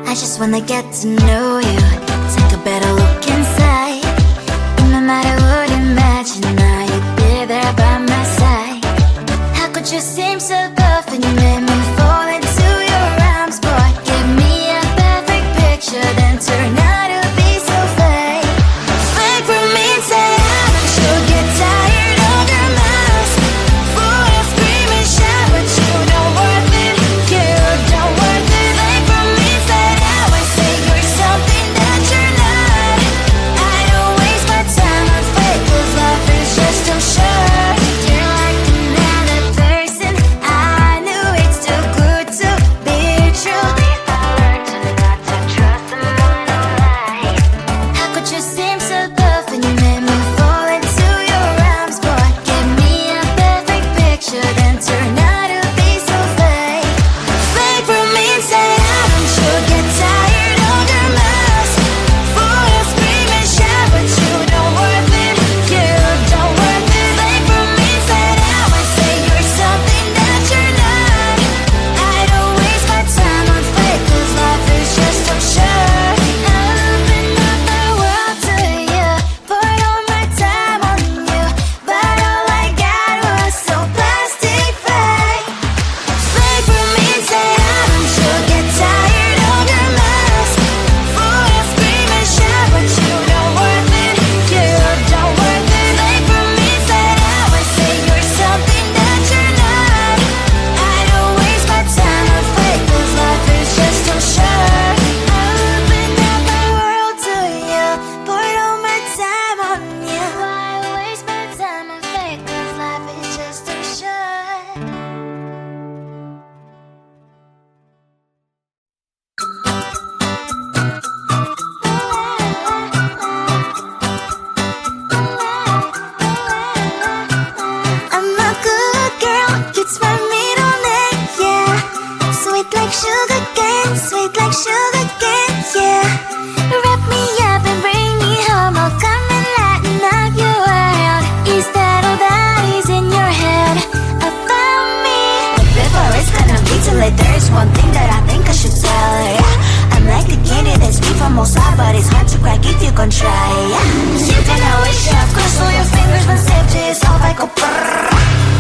I just wanna get to know you, take a better look inside. In my mind I would imagine now you'd be there by my side. How could you seem so perfect, you made me fall into your arms, boy. Give me a perfect picture, then turn out to be so fake. Fake from inside, I'm sure get tired of your mouth. Full of scream and shout, but you don't worth it, you don't worth it. Fake from inside out, I say you're something that you're not. I don't waste my time on fake, 'cause life is just too short. You're like another person, I knew it's too good to be true. I learned to not to trust someone no lie. How could you seem so perfect, you made me fall into your arms, boy. Give me a perfect picture, then turn out to be so fake. Fake from inside out, I'm sure get tired of your mouth. Full of scream and shout, but you don't worth it, you don't worth it. Fake from inside out, I say you're something that you're not. I don't waste my time on fake, 'cause life is just too short. I open up the world to you, poured all my time on you, but all I got was so plastic fake. Fake from inside out, I'm sure get tired of your mouth. Full of scream and shout, but you don't worth it, you don't worth it. Fake from inside out, I say you're something that you're not. I don't waste my time on fake, 'cause life is just too short. I open up the world to you, poured all my time on you. Why waste my time on fake, 'cause life is just too short. I'm a good girl, it's my middle name, yeah. Sweet like sugar cane, sweet like sugar cane, yeah. Wrap me up and bring me home, I'll come and lighten up your world. Is that all that is in your head about me? But before it's gonna be too late, there's one thing that I think I should tell her, yeah. I'm like the candy that's sweet from outside, but it's hard to crack if you can try, yeah. You can always shove, cross all your fingers when safety is off, I go brrrr.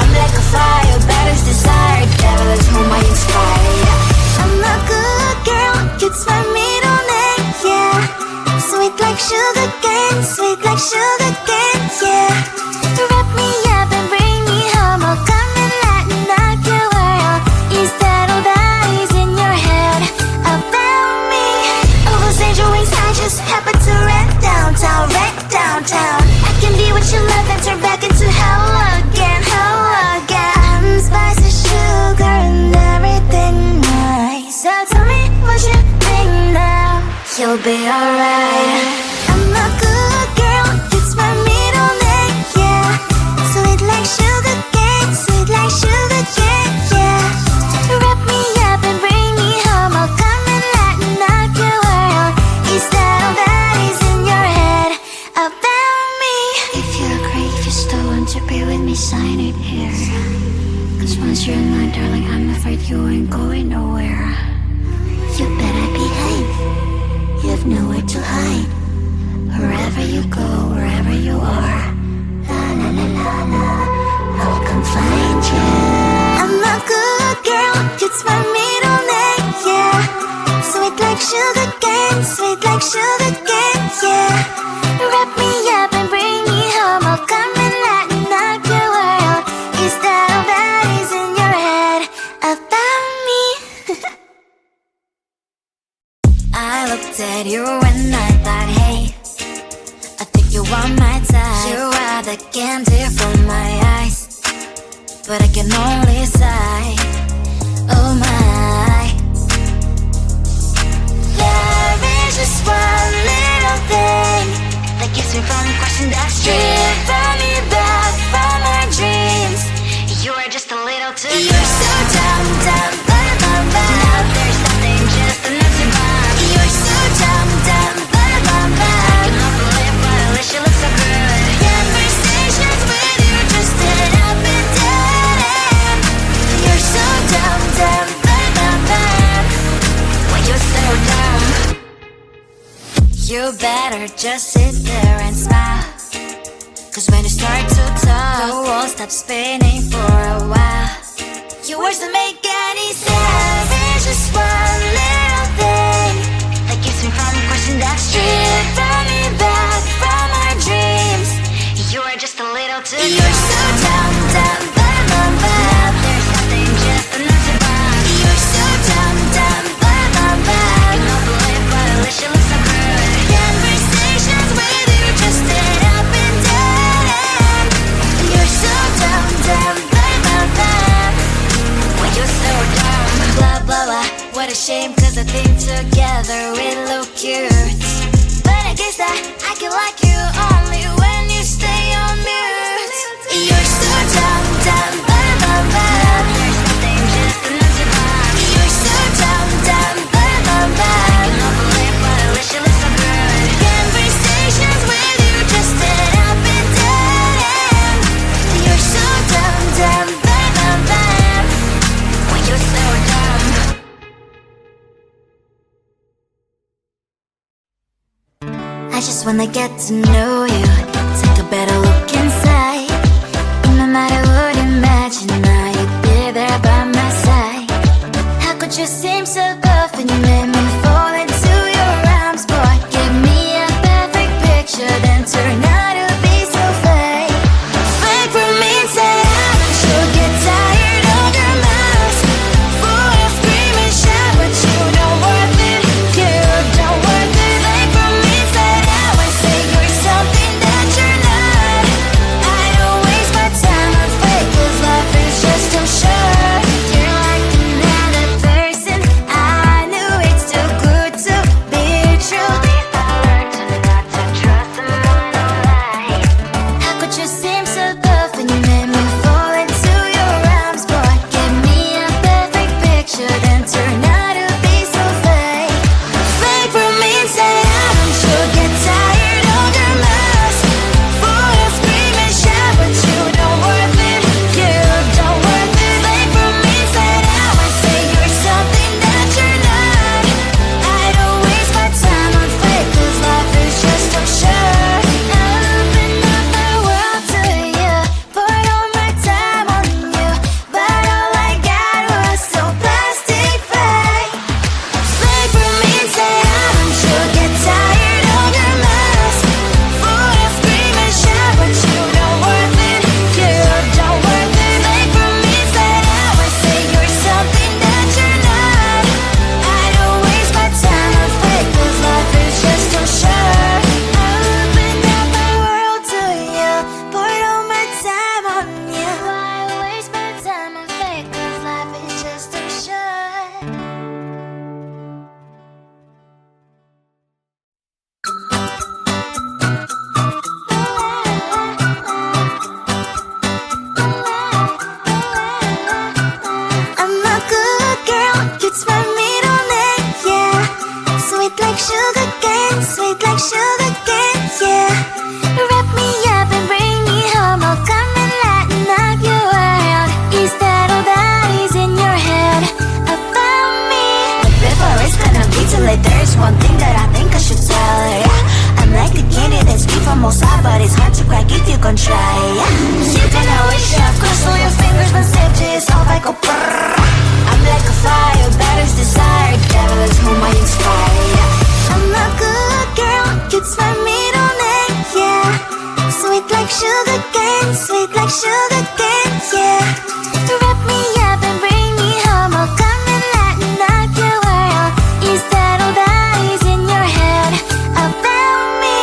I'm like a fire, balance desire, devil is whom I inspire, yeah. I'm a good girl, it's my middle name, yeah. Sweet like sugar cane, sweet like sugar cane, yeah. Wrap me up and bring me home, I'll come and lighten up your world. Is that all that is in your head about me? All those angel wings I just happen to rent downtown, right downtown. I can be what you love and turn back into hell again, hell again. Spicy sugar and everything nice. So tell me what you think now, you'll be alright. I'm a good girl, it's my middle name, yeah. Sweet like sugar cane, sweet like sugar cane, yeah. Wrap me up and bring me home, I'll come and lighten up your world. Is that all that is in your head about me? If you agree, if you still want to be with me, sign it here. 'Cause once you're in mine, darling, I'm afraid you ain't going nowhere. You better behave, you have nowhere to hide. Wherever you go, wherever you are, la la la la la, I'll come find you. I'm a good girl, it's my middle name, yeah. Sweet like sugar cane, sweet like sugar cane, yeah. Wrap me up and bring me home, I'll come and lighten up your world. Is that all that is in your head about me? I looked at you and I thought, hey, I think you are my type. You are the candy from my eyes, but I can only sigh, oh my. Love is just one little thing that keeps me from crossing that street. Drive me back from my dreams. You are just a little too good. You're so dumb, dumb, bum, bum, bum. Now there's nothing, just enough to bomb. You're so dumb, dumb, bum, bum, bum. I cannot believe, but at least you look so good. Conversations with you just end up in dead end. You're so dumb, dumb, bum, bum, bum. Why you so dumb? You better just sit there and smile, 'cause when you start to talk, the world stops spinning for a while. Your words don't make any sense. It's just one little thing that keeps me from crossing that street, turn me back from our dreams. You are just a little too young. You're so dumb, dumb, dumb, dumb, dumb. There's nothing just enough to buy. You're so dumb, dumb, dumb, dumb, dumb. You don't believe, but at least you look so good. Conversations with you just end up in dead end. You're so dumb, dumb, dumb, dumb, dumb. When you're so dumb. Blah, blah, blah. What a shame, 'cause I think together we look cute. But I guess that I can like you only when you stay on mute. You're so dumb, dumb, dumb, dumb, dumb. There's nothing just enough to buy. You're so dumb, dumb, dumb, dumb, dumb. You don't believe, but at least you look so good. Conversations with you just end up in dead end. You're so dumb, dumb, dumb, dumb, dumb. When you're so dumb. I just wanna get to know you, take a better look inside. No matter what you imagine, now you'd be there by my side. How could you seem so good when you made me fall into your arms, boy? Give me a perfect picture, then turn out to be so fake. Fake from inside out, I'm sure get tired of your mouth. Full of scream and shout, but you don't worth it, you don't worth it. Fake from inside out, I say you're something that you're not. I don't waste my time on fake, 'cause life is just too short. You're like another person, I knew it's too good to be true. I learned not to trust someone no lie. How could you seem so good when you made me fall into your arms, boy? Give me a perfect picture, then turn out to be so fake. Fake from inside out, I'm sure get tired of your mask. Full of scream and shout, but you don't worth it, you don't worth it. Fake from inside out, I say you're something that you're not. I don't waste my time on fake, 'cause life is just too short. I open up the world to you, poured all my time on you, but all I got was so plastic fake. Fake from inside out, I'm sure get tired of your mask. Full of scream and shout, but you don't worth it, you don't worth it. Fake from inside out, I say you're something that you're not. I don't waste my time on fake, 'cause life is just too short. I opened up the world to you, poured all my time on you. Why waste my time on fake, 'cause life is just too short. I'm a good girl, it's my middle name, yeah. Sweet like sugar cane, sweet like sugar cane, yeah. Wrap me up and bring me home, I'll come and lighten up your world. Is that all that is in your head about me? But before it's gonna be too late, there's one thing that I think I should tell her, yeah. I'm like the candy that's sweet from outside, but it's hard to crack if you can try, yeah. You can always shove, cross all your fingers when safety is off, I go brrrr. I'm like a fire, balance desire, devil is whom I inspire, yeah. I'm a good girl, it's my middle name, yeah. Sweet like sugar cane, sweet like sugar cane, yeah. Wrap me up and bring me home, I'll come and lighten up your world. Is that all that is in your head about me?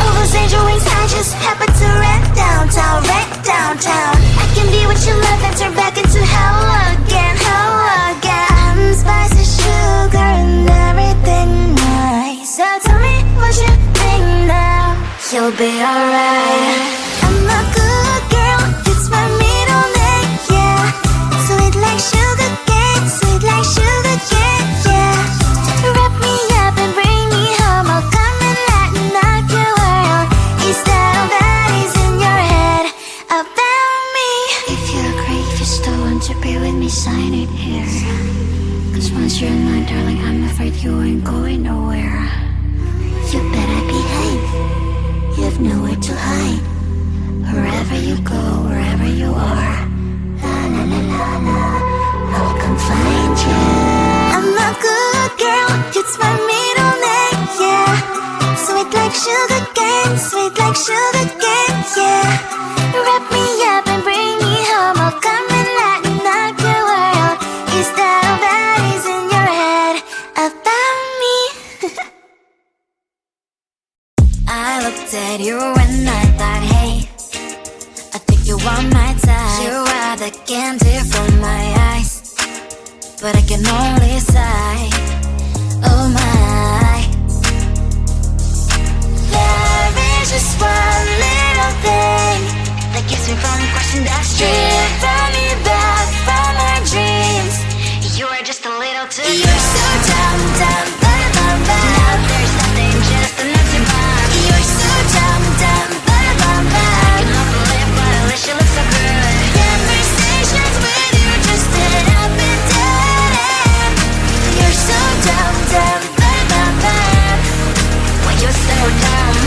All those angel wings I just happen to rent downtown, rent downtown. I can be what you love and turn back into hell again, hell again. I'm spicy sugar and everything nice. So tell me what you think now, you'll be alright. I'm a good girl, it's my middle name, yeah. Sweet like sugar cane, sweet like sugar cane, yeah. Wrap me up and bring me home, I'll come and lighten up your world. Is that all that is in your head about me? If you agree, if you still want to be with me, sign it here. 'Cause once you're mine, darling, I'm afraid you ain't going nowhere. You better sugar cane, sweet like sugar cane, yeah. Wrap me up and bring me home, I'll come and knock your world. Is that all that is in your head about me? I looked at you and I thought, hey, I think you are my type. You are the candy from my eyes, but I can only sigh, oh my. There is just one little thing that keeps me from crossing that street. Driven me back from my dreams. You are just a little too good. You're so dumb, dumb, dumb, dumb, dumb. Now there's nothing, just enough to bomb. You're so dumb, dumb, dumb, dumb, dumb. You love to live, but at least you look so good. Conversations with you just end up in dead end. You're so dumb, dumb, dumb, dumb, dumb. Why you so dumb?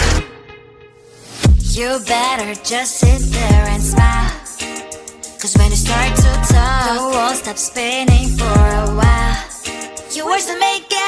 You better just sit there and smile, 'cause when you start to talk, the world stops spinning for a while. Your words don't make it